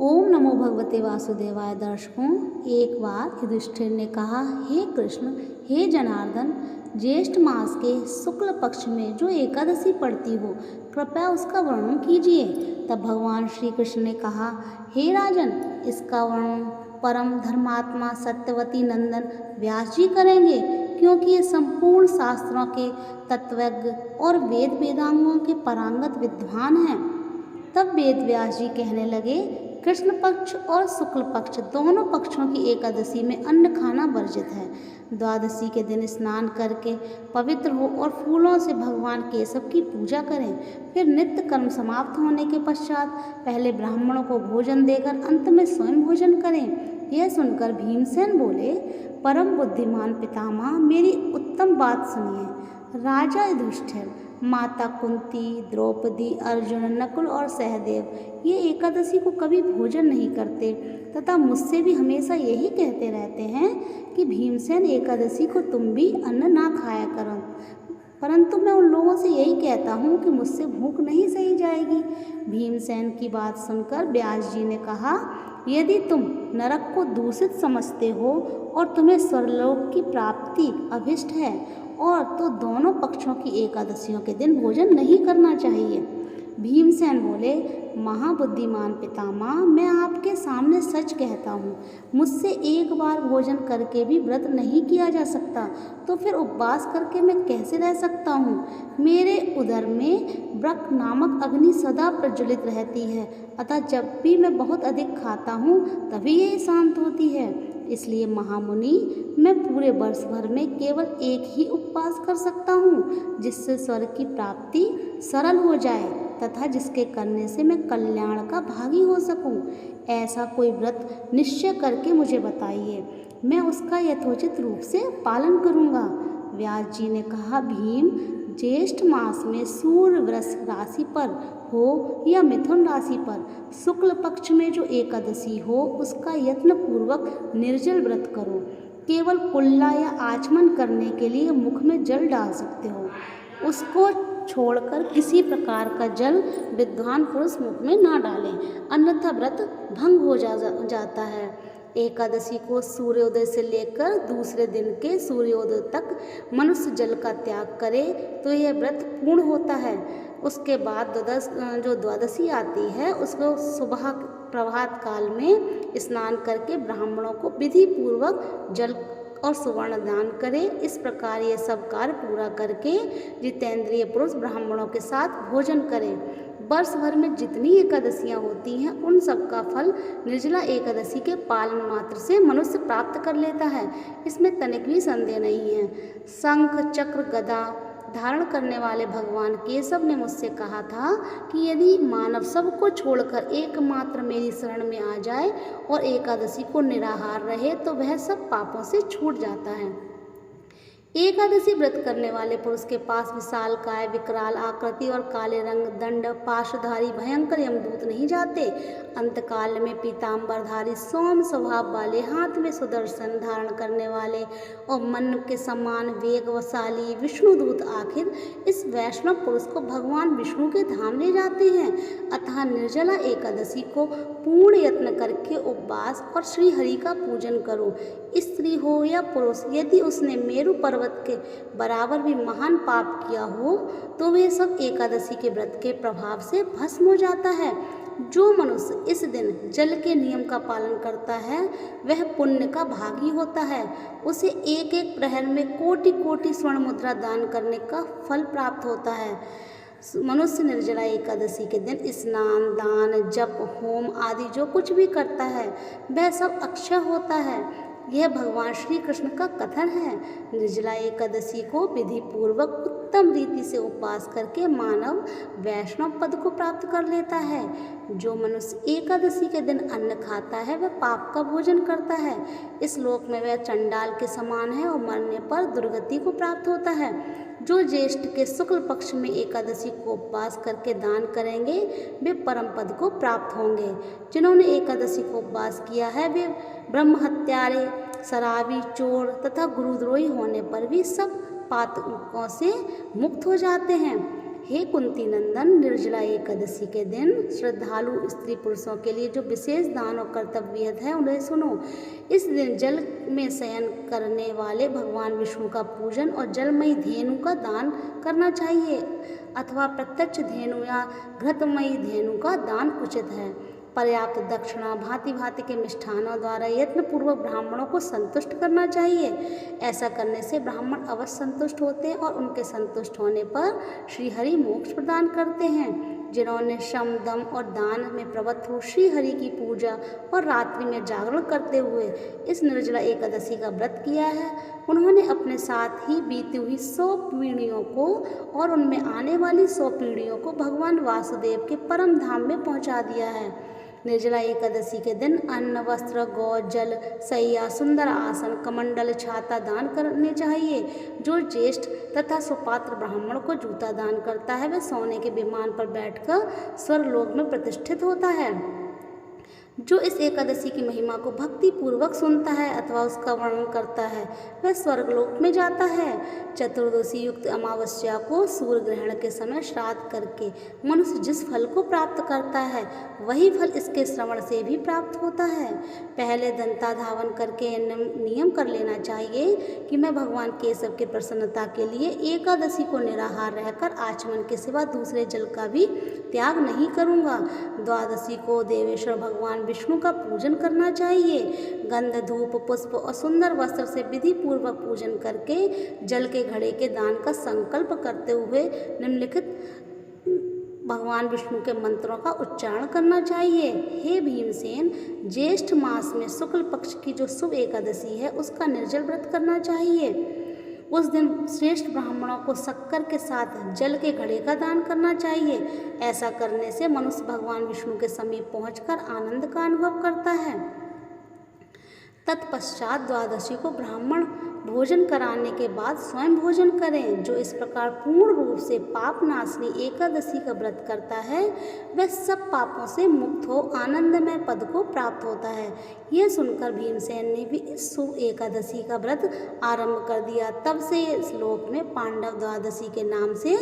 ओम नमो भगवते वासुदेवाय। दर्शकों, एक बार युधिष्ठिर ने कहा, हे कृष्ण, हे जनार्दन, ज्येष्ठ मास के शुक्ल पक्ष में जो एकादशी पड़ती हो, कृपया उसका वर्णन कीजिए। तब भगवान श्री कृष्ण ने कहा, हे राजन, इसका वर्णन परम धर्मात्मा सत्यवती नंदन व्यास जी करेंगे, क्योंकि ये संपूर्ण शास्त्रों के तत्वज्ञ और वेद वेदांगों के पारंगत विद्वान हैं। तब वेद व्यास जी कहने लगे, कृष्ण पक्ष और शुक्ल पक्ष दोनों पक्षों की एकादशी में अन्न खाना वर्जित है। द्वादशी के दिन स्नान करके पवित्र हो और फूलों से भगवान केशव की पूजा करें। फिर नित्य कर्म समाप्त होने के पश्चात पहले ब्राह्मणों को भोजन देकर अंत में स्वयं भोजन करें। यह सुनकर भीमसेन बोले, परम बुद्धिमान पितामह, मेरी उत्तम बात सुनिए। राजा युधिष्ठिर, माता कुंती, द्रौपदी, अर्जुन, नकुल और सहदेव ये एकादशी को कभी भोजन नहीं करते तथा मुझसे भी हमेशा यही कहते रहते हैं कि भीमसेन, एकादशी को तुम भी अन्न ना खाया करो। परंतु मैं उन लोगों से यही कहता हूँ कि मुझसे भूख नहीं सही जाएगी। भीमसेन की बात सुनकर व्यास जी ने कहा, यदि तुम नरक को दूषित समझते हो और तुम्हें स्वर्गलोक की प्राप्ति अभिष्ट है और तो दोनों पक्षों की एकादशियों के दिन भोजन नहीं करना चाहिए। भीमसेन बोले, महाबुद्धिमान पितामह, मैं आपके सामने सच कहता हूँ, मुझसे एक बार भोजन करके भी व्रत नहीं किया जा सकता, तो फिर उपवास करके मैं कैसे रह सकता हूँ। मेरे उदर में ब्रक नामक अग्नि सदा प्रज्वलित रहती है, अतः जब भी मैं बहुत अधिक खाता हूँ तभी यह शांत होती है। इसलिए महामुनि, मैं पूरे वर्ष भर में केवल एक ही उपवास कर सकता हूँ, जिससे स्वर्ग की प्राप्ति सरल हो जाए तथा जिसके करने से मैं कल्याण का भागी हो सकूं। ऐसा कोई व्रत निश्चय करके मुझे बताइए, मैं उसका यथोचित रूप से पालन करूँगा। व्यास जी ने कहा, भीम, ज्येष्ठ मास में सूर्य वृष राशि पर हो या मिथुन राशि पर शुक्ल पक्ष में जो एकादशी हो, उसका यत्न पूर्वक निर्जल व्रत करो। केवल कुल्ला या आचमन करने के लिए मुख में जल डाल सकते हो, उसको छोड़कर किसी प्रकार का जल विद्वान पुरुष मुख में ना डालें, अन्यथा व्रत भंग हो जाता है। एकादशी को सूर्योदय से लेकर दूसरे दिन के सूर्योदय तक मनुष्य जल का त्याग करे तो यह व्रत पूर्ण होता है। उसके बाद जो द्वादशी आती है, उसको सुबह प्रभात काल में स्नान करके ब्राह्मणों को विधि पूर्वक जल और सुवर्ण दान करे। इस प्रकार ये सब कार्य पूरा करके जितेंद्रिय पुरुष ब्राह्मणों के साथ भोजन करे। वर्ष भर में जितनी एकादशियाँ होती हैं, उन सब का फल निर्जला एकादशी के पालन मात्र से मनुष्य प्राप्त कर लेता है, इसमें तनिक भी संदेह नहीं है। शंख, चक्र, गदा धारण करने वाले भगवान केशव ने मुझसे कहा था कि यदि मानव सबको छोड़कर एकमात्र मेरी शरण में आ जाए और एकादशी को निराहार रहे तो वह सब पापों से छूट जाता है। एकादशी व्रत करने वाले पुरुष के पास विशालकाय, विकराल आकृति और काले रंग दंड पाशधारी भयंकर यमदूत नहीं जाते। अंतकाल में पीताम्बरधारी सौम्य स्वभाव वाले, हाथ में सुदर्शन धारण करने वाले और मन के समान वेगवशाली विष्णुदूत आखिर इस वैष्णव पुरुष को भगवान विष्णु के धाम ले जाते हैं। अतः निर्जला एकादशी को पूर्ण यत्न करके उपवास और श्री हरि का पूजन करो। स्त्री हो या पुरुष, यदि उसने मेरु पर्वत के बराबर भी महान पाप किया हो तो वे सब एकादशी के व्रत के प्रभाव से भस्म हो जाता है। जो मनुष्य इस दिन जल के नियम का पालन करता है वह पुण्य का भागी होता है। उसे एक एक प्रहर में कोटि कोटि स्वर्ण मुद्रा दान करने का फल प्राप्त होता है। मनुष्य निर्जला एकादशी के दिन स्नान, दान, जप, होम आदि जो कुछ भी करता है वह सब अक्षय होता है। यह भगवान श्री कृष्ण का कथन है। निर्जला एकादशी को विधि पूर्वक उत्तम रीति से उपवास करके मानव वैष्णव पद को प्राप्त कर लेता है। जो मनुष्य एकादशी के दिन अन्न खाता है वह पाप का भोजन करता है। इस लोक में वह चंडाल के समान है और मरने पर दुर्गति को प्राप्त होता है। जो ज्येष्ठ के शुक्ल पक्ष में एकादशी को उपवास करके दान करेंगे वे परम पद को प्राप्त होंगे। जिन्होंने एकादशी को उपवास किया है वे ब्रह्म हत्यारे, शराबी, चोर तथा गुरुद्रोही होने पर भी सब पातकों से मुक्त हो जाते हैं। हे कुंती नंदन, निर्जला एकादशी के दिन श्रद्धालु स्त्री पुरुषों के लिए जो विशेष दान और कर्तव्य विहित है उन्हें सुनो। इस दिन जल में शयन करने वाले भगवान विष्णु का पूजन और जलमयी धेनु का दान करना चाहिए अथवा प्रत्यक्ष धेनु या घृतमयी धेनु का दान उचित है। पर्याप्त दक्षिणा, भांति भांति के मिष्ठानों द्वारा यत्नपूर्वक ब्राह्मणों को संतुष्ट करना चाहिए। ऐसा करने से ब्राह्मण अवश्य संतुष्ट होते हैं और उनके संतुष्ट होने पर श्रीहरि मोक्ष प्रदान करते हैं। जिन्होंने श्रम, दम और दान में प्रवृत्त हो श्रीहरि की पूजा और रात्रि में जागरण करते हुए इस निर्जला एकादशी का व्रत किया है, उन्होंने अपने साथ ही बीती हुई 100 पीढ़ियों को और उनमें आने वाली 100 पीढ़ियों को भगवान वासुदेव के परम धाम में पहुंचा दिया है। निर्जला एकादशी के दिन अन्न, वस्त्र, गौ, जल, सैया, सुंदर आसन, कमंडल, छाता दान करने चाहिए। जो ज्येष्ठ तथा सुपात्र ब्राह्मण को जूता दान करता है वह सोने के विमान पर बैठकर स्वर्गलोक में प्रतिष्ठित होता है। जो इस एकादशी की महिमा को भक्ति पूर्वक सुनता है अथवा उसका वर्णन करता है वह स्वर्गलोक में जाता है। चतुर्दशी युक्त अमावस्या को सूर्य ग्रहण के समय श्राद्ध करके मनुष्य जिस फल को प्राप्त करता है वही फल इसके श्रवण से भी प्राप्त होता है। पहले दंता धावन करके नियम कर लेना चाहिए कि मैं भगवान केशव की प्रसन्नता के लिए एकादशी को निराहार रहकर आचमन के सिवा दूसरे जल का भी त्याग नहीं करूँगा। द्वादशी को देवेश्वर भगवान विष्णु का पूजन करना चाहिए। गंध, धूप, पुष्प और सुंदर वस्त्र से विधि पूर्वक पूजन करके जल के घड़े के दान का संकल्प करते हुए निम्नलिखित भगवान विष्णु के मंत्रों का उच्चारण करना चाहिए। हे भीमसेन, ज्येष्ठ मास में शुक्ल पक्ष की जो शुभ एकादशी है उसका निर्जल व्रत करना चाहिए। उस दिन श्रेष्ठ ब्राह्मणों को शक्कर के साथ जल के घड़े का दान करना चाहिए। ऐसा करने से मनुष्य भगवान विष्णु के समीप पहुंचकर आनंद का अनुभव करता है। तत्पश्चात द्वादशी को ब्राह्मण भोजन कराने के बाद स्वयं भोजन करें। जो इस प्रकार पूर्ण रूप से पाप नाशनी एकादशी का व्रत करता है वह सब पापों से मुक्त हो आनंदमय पद को प्राप्त होता है। यह सुनकर भीमसेन ने भी इस शुभ एकादशी का व्रत आरंभ कर दिया। तब से इस लोक में पांडव द्वादशी के नाम से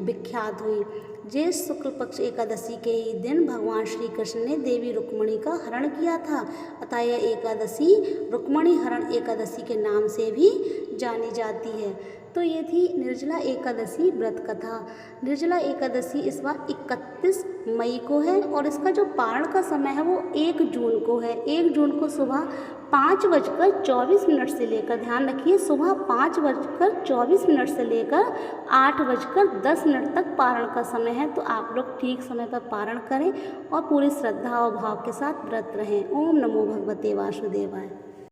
विख्यात हुई। ज्येष्ठ शुक्ल पक्ष एकादशी के ही दिन भगवान श्री कृष्ण ने देवी रुक्मणी का हरण किया था, अतः यह एकादशी रुक्मणी हरण एकादशी के नाम से भी जानी जाती है। तो ये थी निर्जला एकादशी व्रत कथा। निर्जला एकादशी इस बार 31 मई को है और इसका जो पारण का समय है वो 1 जून को है। 1 जून को सुबह 5:24 से लेकर, ध्यान रखिए, सुबह 5:24 से लेकर 8:10 तक पारण का समय है। तो आप लोग ठीक समय पर पारण करें और पूरी श्रद्धा और भाव के साथ व्रत रहें। ओम नमो भगवते वासुदेवाय।